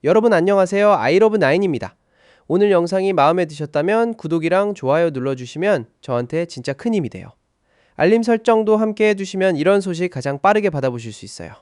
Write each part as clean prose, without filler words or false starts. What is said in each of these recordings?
여러분 안녕하세요. 아이러브9입니다. 오늘 영상이 마음에 드셨다면 구독이랑 좋아요 눌러주시면 저한테 진짜 큰 힘이 돼요. 알림 설정도 함께 해두시면 이런 소식 가장 빠르게 받아보실 수 있어요.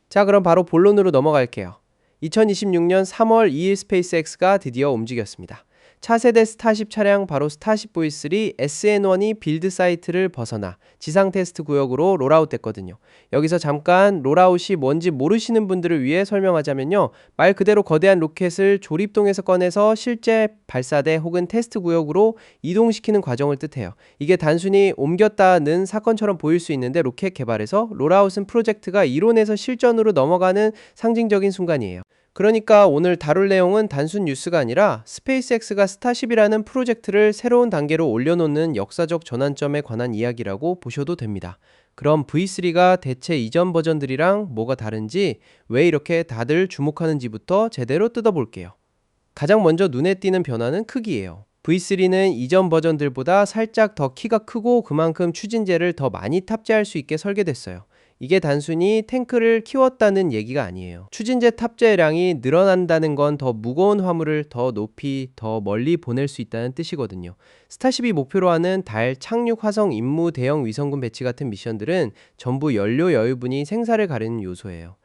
자, 그럼 바로 본론으로 넘어갈게요. 2026년 3월 2일 스페이스X가 드디어 움직였습니다. 차세대 스타쉽 차량 바로 스타쉽 V3 SN1이 빌드 사이트를 벗어나 지상 테스트 구역으로 롤아웃됐거든요. 여기서 잠깐 롤아웃이 뭔지 모르시는 분들을 위해 설명하자면요. 말 그대로 거대한 로켓을 조립동에서 꺼내서 실제 발사대 혹은 테스트 구역으로 이동시키는 과정을 뜻해요. 이게 단순히 옮겼다는 사건처럼 보일 수 있는데 로켓 개발에서 롤아웃은 프로젝트가 이론에서 실전으로 넘어가는 상징적인 순간이에요. 그러니까 오늘 다룰 내용은 단순 뉴스가 아니라 스페이스X가 스타쉽이라는 프로젝트를 새로운 단계로 올려놓는 역사적 전환점에 관한 이야기라고 보셔도 됩니다. 그럼 V3가 대체 이전 버전들이랑 뭐가 다른지, 왜 이렇게 다들 주목하는지부터 제대로 뜯어볼게요. 가장 먼저 눈에 띄는 변화는 크기예요. V3는 이전 버전들보다 살짝 더 키가 크고 그만큼 추진제를 더 많이 탑재할 수 있게 설계됐어요. 이게 단순히 탱크를 키웠다는 얘기가 아니에요. 추진제 탑재량이 늘어난다는 건 더 무거운 화물을 더 높이, 더 멀리 보낼 수 있다는 뜻이거든요. 스타쉽이 목표로 하는 달 착륙 화성 임무 대형 위성군 배치 같은 미션들은 전부 연료 여유분이 생사를 가리는 요소예요.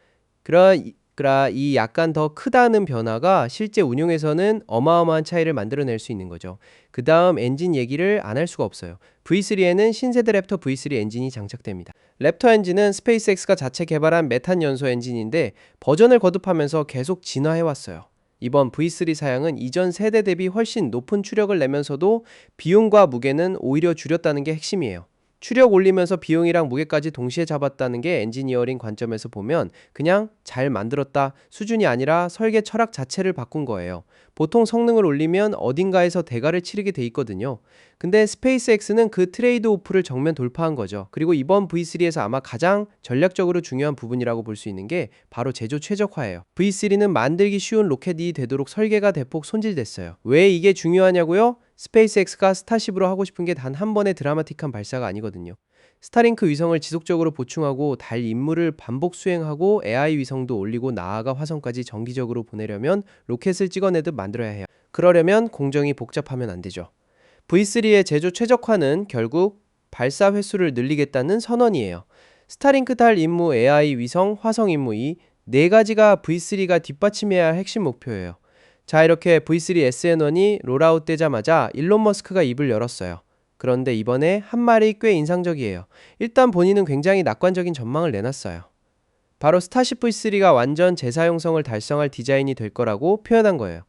그러나 이 약간 더 크다는 변화가 실제 운용에서는 어마어마한 차이를 만들어낼 수 있는 거죠. 그 다음 엔진 얘기를 안 할 수가 없어요. V3에는 신세대 랩터 V3 엔진이 장착됩니다. 랩터 엔진은 스페이스X가 자체 개발한 메탄 연소 엔진인데 버전을 거듭하면서 계속 진화해왔어요. 이번 V3 사양은 이전 세대 대비 훨씬 높은 추력을 내면서도 비용과 무게는 오히려 줄였다는 게 핵심이에요. 추력 올리면서 비용이랑 무게까지 동시에 잡았다는 게 엔지니어링 관점에서 보면 그냥 잘 만들었다 수준이 아니라 설계 철학 자체를 바꾼 거예요. 보통 성능을 올리면 어딘가에서 대가를 치르게 돼 있거든요. 근데 스페이스X는 그 트레이드 오프를 정면 돌파한 거죠. 그리고 이번 V3에서 아마 가장 전략적으로 중요한 부분이라고 볼 수 있는 게 바로 제조 최적화예요. V3는 만들기 쉬운 로켓이 되도록 설계가 대폭 손질됐어요. 왜 이게 중요하냐고요? 스페이스X가 스타쉽으로 하고 싶은 게 단 한 번의 드라마틱한 발사가 아니거든요. 스타링크 위성을 지속적으로 보충하고 달 임무를 반복 수행하고 AI 위성도 올리고 나아가 화성까지 정기적으로 보내려면 로켓을 찍어내듯 만들어야 해요. 그러려면 공정이 복잡하면 안 되죠. V3의 제조 최적화는 결국 발사 횟수를 늘리겠다는 선언이에요. 스타링크 달 임무, AI 위성, 화성 임무 이 네 가지가 V3가 뒷받침해야 할 핵심 목표예요. 자, 이렇게 V3 SN1이 롤아웃 되자마자 일론 머스크가 입을 열었어요. 그런데 이번에 한 말이 꽤 인상적이에요. 일단 본인은 굉장히 낙관적인 전망을 내놨어요. 바로 스타쉽 V3가 완전 재사용성을 달성할 디자인이 될 거라고 표현한 거예요.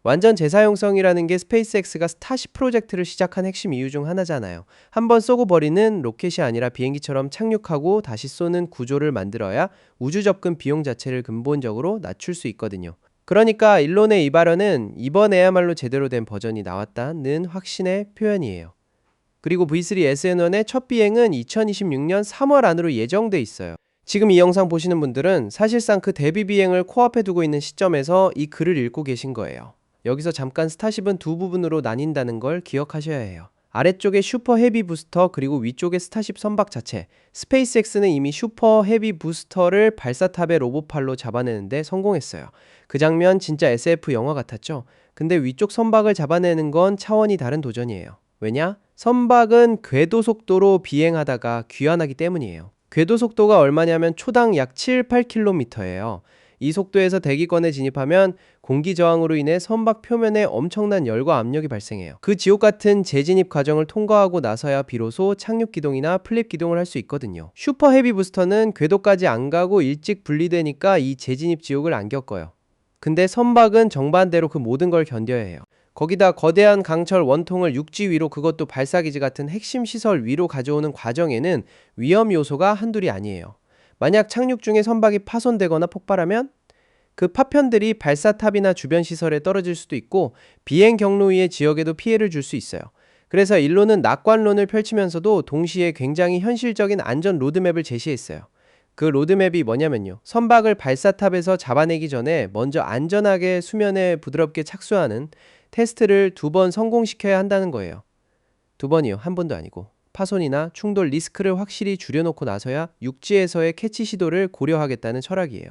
완전 재사용성이라는 게 스페이스X가 스타쉽 프로젝트를 시작한 핵심 이유 중 하나잖아요. 한번 쏘고 버리는 로켓이 아니라 비행기처럼 착륙하고 다시 쏘는 구조를 만들어야 우주 접근 비용 자체를 근본적으로 낮출 수 있거든요. 그러니까 일론의 이 발언은 이번에야말로 제대로 된 버전이 나왔다는 확신의 표현이에요. 그리고 V3 SN1의 첫 비행은 2026년 3월 안으로 예정돼 있어요. 지금 이 영상 보시는 분들은 사실상 그 데뷔 비행을 코앞에 두고 있는 시점에서 이 글을 읽고 계신 거예요. 여기서 잠깐 스타쉽은 두 부분으로 나뉜다는 걸 기억하셔야 해요. 아래쪽에 슈퍼 헤비 부스터 그리고 위쪽에 스타쉽 선박 자체. 스페이스X는 이미 슈퍼 헤비 부스터를 발사탑의 로봇팔로 잡아내는데 성공했어요. 그 장면 진짜 SF 영화 같았죠? 근데 위쪽 선박을 잡아내는 건 차원이 다른 도전이에요. 왜냐? 선박은 궤도 속도로 비행하다가 귀환하기 때문이에요. 궤도 속도가 얼마냐면 초당 약 7, 8km예요. 이 속도에서 대기권에 진입하면 공기 저항으로 인해 선박 표면에 엄청난 열과 압력이 발생해요. 그 지옥 같은 재진입 과정을 통과하고 나서야 비로소 착륙 기동이나 플립 기동을 할 수 있거든요. 슈퍼 헤비 부스터는 궤도까지 안 가고 일찍 분리되니까 이 재진입 지옥을 안 겪어요. 근데 선박은 정반대로 그 모든 걸 견뎌야 해요. 거기다 거대한 강철 원통을 육지 위로, 그것도 발사기지 같은 핵심 시설 위로 가져오는 과정에는 위험 요소가 한둘이 아니에요. 만약 착륙 중에 선박이 파손되거나 폭발하면 그 파편들이 발사탑이나 주변 시설에 떨어질 수도 있고 비행 경로위의 지역에도 피해를 줄 수 있어요. 그래서 일론은 낙관론을 펼치면서도 동시에 굉장히 현실적인 안전 로드맵을 제시했어요. 그 로드맵이 뭐냐면요. 선박을 발사탑에서 잡아내기 전에 먼저 안전하게 수면에 부드럽게 착수하는 테스트를 2번 성공시켜야 한다는 거예요. 2번이요. 한 번도 아니고. 파손이나 충돌 리스크를 확실히 줄여놓고 나서야 육지에서의 캐치 시도를 고려하겠다는 철학이에요.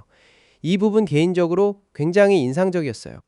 이 부분 개인적으로 굉장히 인상적이었어요.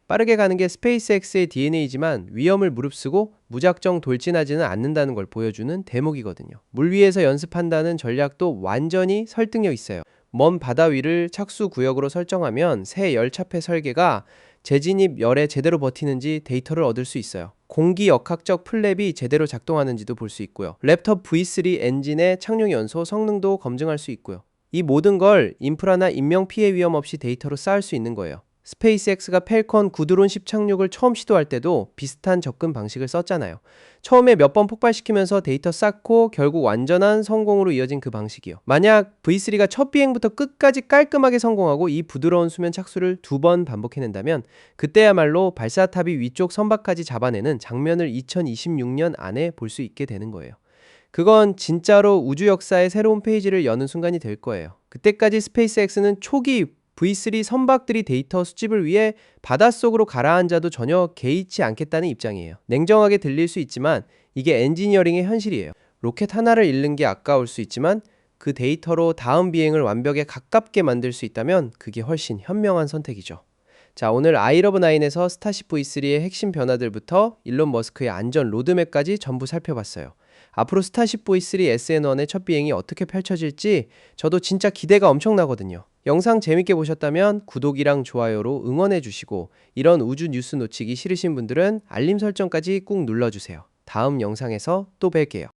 빠르게 가는 게 스페이스X의 DNA지만 위험을 무릅쓰고 무작정 돌진하지는 않는다는 걸 보여주는 대목이거든요. 물 위에서 연습한다는 전략도 완전히 설득력 있어요. 먼 바다 위를 착수 구역으로 설정하면 새 열차폐 설계가 재진입 열에 제대로 버티는지 데이터를 얻을 수 있어요. 공기 역학적 플랩이 제대로 작동하는지도 볼 수 있고요. 랩터 V3 엔진의 착륙 연소 성능도 검증할 수 있고요. 이 모든 걸 인프라나 인명 피해 위험 없이 데이터로 쌓을 수 있는 거예요. 스페이스X가 펠컨 구드론 10 착륙을 처음 시도할 때도 비슷한 접근 방식을 썼잖아요. 처음에 몇 번 폭발시키면서 데이터 쌓고 결국 완전한 성공으로 이어진 그 방식이요. 만약 V3가 첫 비행부터 끝까지 깔끔하게 성공하고 이 부드러운 수면 착수를 2번 반복해낸다면 그때야말로 발사탑이 위쪽 선박까지 잡아내는 장면을 2026년 안에 볼 수 있게 되는 거예요. 그건 진짜로 우주 역사의 새로운 페이지를 여는 순간이 될 거예요. 그때까지 스페이스X는 초기 V3 선박들이 데이터 수집을 위해 바닷속으로 가라앉아도 전혀 개의치 않겠다는 입장이에요. 냉정하게 들릴 수 있지만 이게 엔지니어링의 현실이에요. 로켓 하나를 잃는 게 아까울 수 있지만 그 데이터로 다음 비행을 완벽에 가깝게 만들 수 있다면 그게 훨씬 현명한 선택이죠. 자, 오늘 아이러브9에서 스타쉽 V3의 핵심 변화들부터 일론 머스크의 안전 로드맵까지 전부 살펴봤어요. 앞으로 스타쉽 V3 SN1의 첫 비행이 어떻게 펼쳐질지 저도 진짜 기대가 엄청나거든요. 영상 재밌게 보셨다면 구독이랑 좋아요로 응원해 주시고 이런 우주 뉴스 놓치기 싫으신 분들은 알림 설정까지 꾹 눌러주세요. 다음 영상에서 또 뵐게요.